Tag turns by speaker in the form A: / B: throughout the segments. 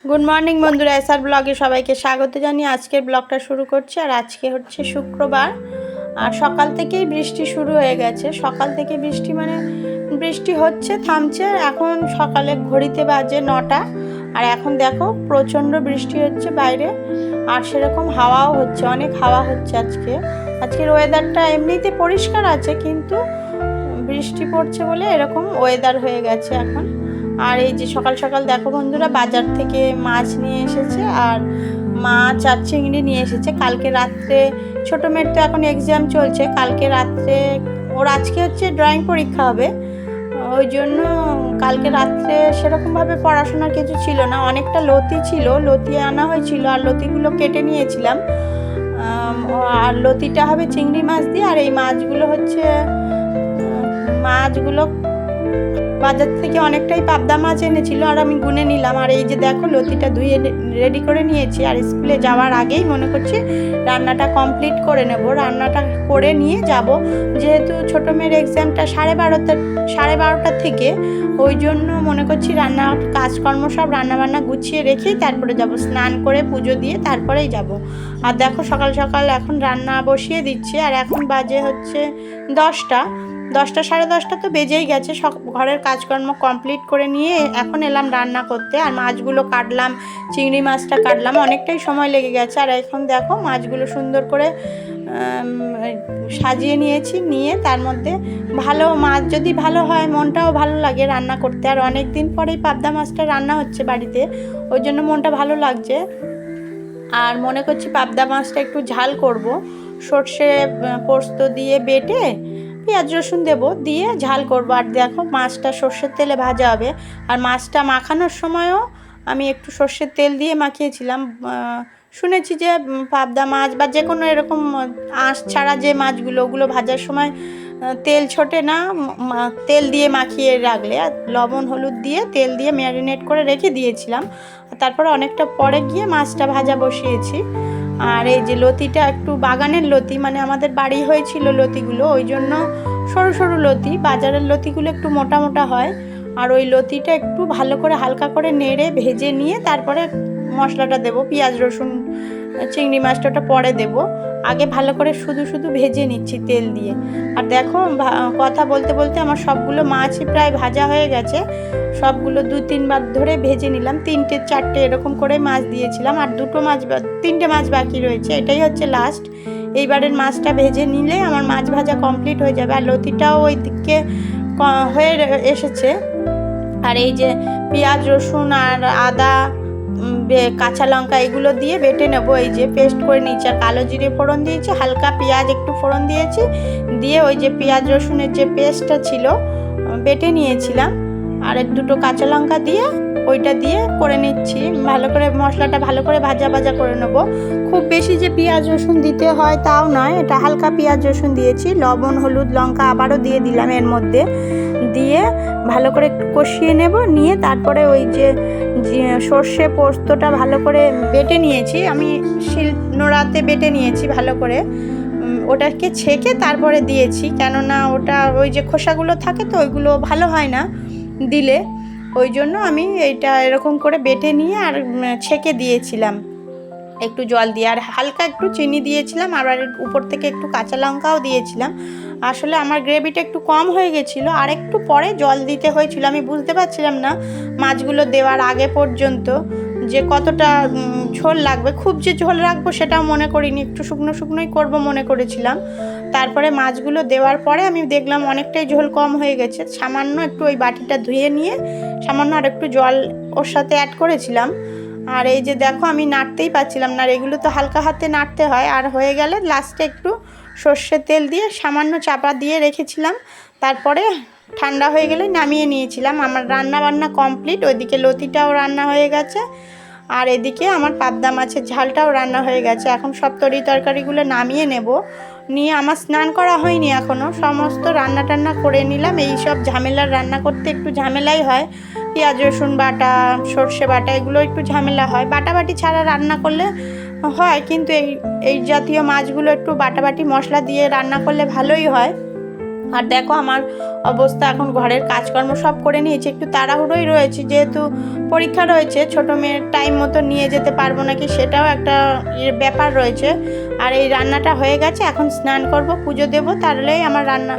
A: Good morning বন্ধুরা, SR ব্লগে সবাইকে স্বাগত জানিয়ে আজকের ব্লগটা শুরু করছি। আর আজকে হচ্ছে শুক্রবার, আর সকাল থেকেই বৃষ্টি শুরু হয়ে গেছে। সকাল থেকে বৃষ্টি মানে বৃষ্টি হচ্ছে, থামছে। এখন সকালে ঘড়িতে বাজে 9টা, আর এখন দেখো প্রচণ্ড বৃষ্টি হচ্ছে বাইরে, আর সেরকম হাওয়াও হচ্ছে, অনেক হাওয়া হচ্ছে। আজকের ওয়েদারটা এমনিতে পরিষ্কার আছে, কিন্তু বৃষ্টি পড়ছে বলে এরকম ওয়েদার হয়ে গেছে এখন। আর এই যে সকাল সকাল দেখো বন্ধুরা, বাজার থেকে মাছ নিয়ে এসেছে, আর মাছ আর চিংড়ি নিয়ে এসেছে। কালকে রাত্রে ছোটো মেয়ের তো এখন এক্সাম চলছে, কালকে রাত্রে ওর আজকে হচ্ছে ড্রয়িং পরীক্ষা হবে, ওই জন্য কালকে রাত্রে সেরকমভাবে পড়াশোনার কিছু ছিল না। অনেকটা লতি ছিল, লতি আনা হয়েছিল, আর লতিগুলো কেটে নিয়েছিলাম। আর লতিটা হবে চিংড়ি মাছ দিয়ে, আর এই মাছগুলো হচ্ছে বাজার থেকে অনেকটাই পাবদা মাছ এনেছিল, আর আমি গুনে নিলাম। আর এই যে দেখো লতিটা ধুয়ে রেডি করে নিয়েছি, আর স্কুলে যাওয়ার আগেই মনে করছি রান্নাটা কমপ্লিট করে নেব। রান্নাটা করে নিয়ে যাব, যেহেতু ছোটো মেয়ের এক্সামটা 12:30 থেকে, ওই জন্য মনে করছি রান্নার কাজকর্ম সব রান্নাবান্না গুছিয়ে রেখেই তারপরে যাব, স্নান করে পুজো দিয়ে তারপরেই যাব। আর দেখো সকাল সকাল এখন রান্না বসিয়ে দিচ্ছি, আর এখন বাজে হচ্ছে 10টা, 10টা 10:30 তো বেজেই গেছে। ঘরের কাজকর্ম কমপ্লিট করে নিয়ে এখন এলাম রান্না করতে। আর মাছগুলো কাটলাম, চিংড়ি মাছটা কাটলাম, অনেকটাই সময় লেগে গেছে। আর এখন দেখো মাছগুলো সুন্দর করে সাজিয়ে নিয়েছি, নিয়ে তার মধ্যে ভালো মাছ যদি ভালো হয় মনটাও ভালো লাগে রান্না করতে। আর অনেক দিন পরেই পাবদা মাছটা রান্না হচ্ছে বাড়িতে, ওই জন্য মনটা ভালো লাগছে। আর মনে করছি পাবদা মাছটা একটু ঝাল করব, সর্ষে পোস্ত দিয়ে বেটে পেঁয়াজ রসুন দেবো, দিয়ে ঝাল করবো। আর দেখো মাছটা সর্ষের তেলে ভাজা হবে। আর মাছটা মাখানোর সময়ও আমি একটু সর্ষের তেল দিয়ে মাখিয়েছিলাম। শুনেছি যে পাবদা মাছ বা যে কোনো এরকম আঁশ ছাড়া যে মাছগুলো, ওগুলো ভাজার সময় তেল ছোটে না, তেল দিয়ে মাখিয়ে রাখলে। আর লবণ হলুদ দিয়ে তেল দিয়ে ম্যারিনেট করে রেখে দিয়েছিলাম, তারপরে অনেকটা পরে গিয়ে মাছটা ভাজা বসিয়েছি। আর এই যে লতিটা একটু বাগানের লতি, মানে আমাদের বাড়ি হয়েছিল লতিগুলো, ওই জন্য সরু সরু লতি। বাজারের লতিগুলো একটু মোটা মোটা হয়। আর ওই লতিটা একটু ভালো করে হালকা করে নেড়ে ভেজে নিয়ে তারপরে মশলাটা দেবো, পেঁয়াজ রসুন চিংড়ি মাছটা ওটা পরে দেবো। আগে ভালো করে শুধু শুধু ভেজে নিচ্ছি তেল দিয়ে। আর দেখো কথা বলতে বলতে আমার সবগুলো মাছই প্রায় ভাজা হয়ে গেছে। সবগুলো 2-3 বার ধরে ভেজে নিলাম, 3-4টে এরকম করে মাছ দিয়েছিলাম। আর 3টে মাছ বাকি রয়েছে, এটাই হচ্ছে লাস্ট। এইবারের মাছটা ভেজে নিলে আমার মাছ ভাজা কমপ্লিট হয়ে যাবে। আর লতিটাও ওই দিকে হয়ে এসেছে। আর এই যে পেঁয়াজ রসুন আর আদা কাঁচা লঙ্কা এগুলো দিয়ে বেটে নেব, এই যে পেস্ট করে নিয়েছি। আর কালো জিরে ফোড়ন দিয়েছি, হালকা পেঁয়াজ একটু ফোড়ন দিয়েছি, দিয়ে ওই যে পেঁয়াজ রসুনের যে পেস্টটা ছিল বেটে নিয়েছিলাম, আর 2টো কাঁচা লঙ্কা দিয়ে ওইটা দিয়ে করে নিচ্ছি। ভালো করে মশলাটা ভালো করে ভাজা ভাজা করে নেব। খুব বেশি যে পেঁয়াজ রসুন দিতে হয় তাও নয়, এটা হালকা পেঁয়াজ রসুন দিয়েছি। লবণ হলুদ লঙ্কা আবারও দিয়ে দিলাম এর মধ্যে, দিয়ে ভালো করে কষিয়ে নেব। নিয়ে তারপরে ওই যে সর্ষে পোস্তটা ভালো করে বেটে নিয়েছি, আমি শিলনোড়াতে বেটে নিয়েছি ভালো করে, ওটাকে ছেঁকে তারপরে দিয়েছি। কেননা ওটা ওই যে খোসাগুলো থাকে তো ওইগুলো ভালো হয় না দিলে, ওই জন্য আমি এইটা এরকম করে বেটে নিয়ে আর ছেঁকে দিয়েছিলাম একটু জল দিয়ে। আর হালকা একটু চিনি দিয়েছিলাম, আর উপর থেকে একটু কাঁচা লঙ্কাও দিয়েছিলাম। আসলে আমার গ্রেভিটা একটু কম হয়ে গেছিলো, আর একটু পরে জল দিতে হয়েছিল। আমি বুঝতে পারছিলাম না মাছগুলো দেওয়ার আগে পর্যন্ত যে কতটা ঝোল লাগবে। খুব যে ঝোল রাখবো সেটাও মনে করিনি, একটু শুকনো শুকনোই করবো মনে করেছিলাম। তারপরে মাছগুলো দেওয়ার পরে আমি দেখলাম অনেকটাই ঝোল কম হয়ে গেছে। সামান্য একটু ওই বাটিটা ধুয়ে নিয়ে সামান্য আর একটু জল ওর সাথে অ্যাড করেছিলাম। আর এই যে দেখো আমি নাড়তেই পারছিলাম না, এগুলো তো হালকা হাতে নাড়তে হয়। আর হয়ে গেলে লাস্টে একটু সর্ষের তেল দিয়ে সামান্য চাপা দিয়ে রেখেছিলাম, তারপরে ঠান্ডা হয়ে গেলে নামিয়ে নিয়েছিলাম। আমার রান্না বান্না কমপ্লিট, ওইদিকে লতিটাও রান্না হয়ে গেছে, আর এদিকে আমার পাবদা মাছের ঝালটাও রান্না হয়ে গেছে। এখন সব তরকারিগুলো নামিয়ে নেব। নিয়ে আমার স্নান করা হয়নি এখনও, সমস্ত রান্না টান্না করে নিলাম। এই সব ঝামেলার রান্না করতে একটু ঝামেলাই হয়, পেঁয়াজ রসুন বাটা সর্ষে বাটা এগুলো একটু ঝামেলা হয়। বাটাবাটি ছাড়া রান্না করলে হয়, কিন্তু এই জাতীয় মাছগুলো একটু বাটাবাটি মশলা দিয়ে রান্না করলে ভালোই হয়। আর দেখো আমার অবস্থা, এখন ঘরের কাজকর্ম সব করে নিয়েছি, একটু তাড়াহুড়োই রয়েছে যেহেতু পরীক্ষা রয়েছে। ছোটো মেয়ের টাইম মতো নিয়ে যেতে পারবো নাকি সেটাও একটা ব্যাপার রয়েছে। আর এই রান্নাটা হয়ে গেছে, এখন স্নান করব, পুজো দেবো, তাহলেই আমার রান্না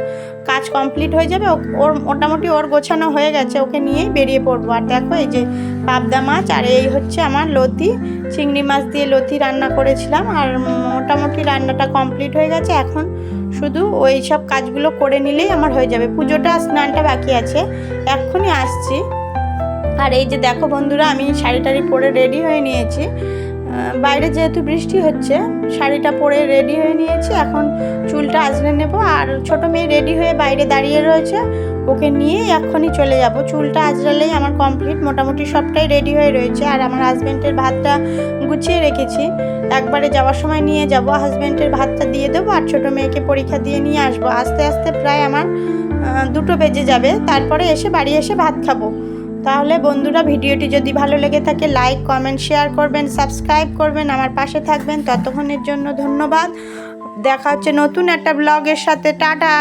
A: কাজ কমপ্লিট হয়ে যাবে। ওর মোটামুটি ওর গোছানো হয়ে গেছে, ওকে নিয়েই বেরিয়ে পড়বো। আর দেখো এই যে পাবদা মাছ, আর এই হচ্ছে আমার লতি, চিংড়ি মাছ দিয়ে লতি রান্না করেছিলাম। আর মোটামুটি রান্নাটা কমপ্লিট হয়ে গেছে, এখন শুধু ওই সব কাজগুলো করে নিলেই আমার হয়ে যাবে। পুজোটা স্নানটা বাকি আছে, এক্ষুনি আসছি। আর এই যে দেখো বন্ধুরা, আমি শাড়ি টাড়ি পরে রেডি হয়ে নিয়েছি। বাইরে যেহেতু বৃষ্টি হচ্ছে, শাড়িটা পরে রেডি হয়ে নিয়েছি, এখন চুলটা আঁচড়ে নেব। আর ছোটো মেয়ে রেডি হয়ে বাইরে দাঁড়িয়ে রয়েছে, ওকে নিয়ে এক্ষুনি চলে যাব। চুলটা আঁচড়ালেই আমার কমপ্লিট, মোটামুটি সবটাই রেডি হয়ে রয়েছে। আর আমার হাজব্যান্ডের ভাতটা গুছিয়ে রেখেছি, একবারে যাওয়ার সময় নিয়ে যাব, হাজব্যান্ডের ভাতটা দিয়ে দেবো আর ছোটো মেয়েকে পরীক্ষা দিয়ে নিয়ে আসবো। আস্তে আস্তে প্রায় আমার 2টো বেজে যাবে, তারপরে এসে বাড়ি এসে ভাত খাবো। তাহলে বন্ধুরা, ভিডিওটি যদি ভালো লেগে থাকে লাইক, কমেন্ট, শেয়ার করবেন, সাবস্ক্রাইব করবেন, আমার পাশে থাকবেন। ততক্ষণের জন্য ধন্যবাদ। দেখা হচ্ছে নতুন একটা ব্লগের সাথে। টাটা।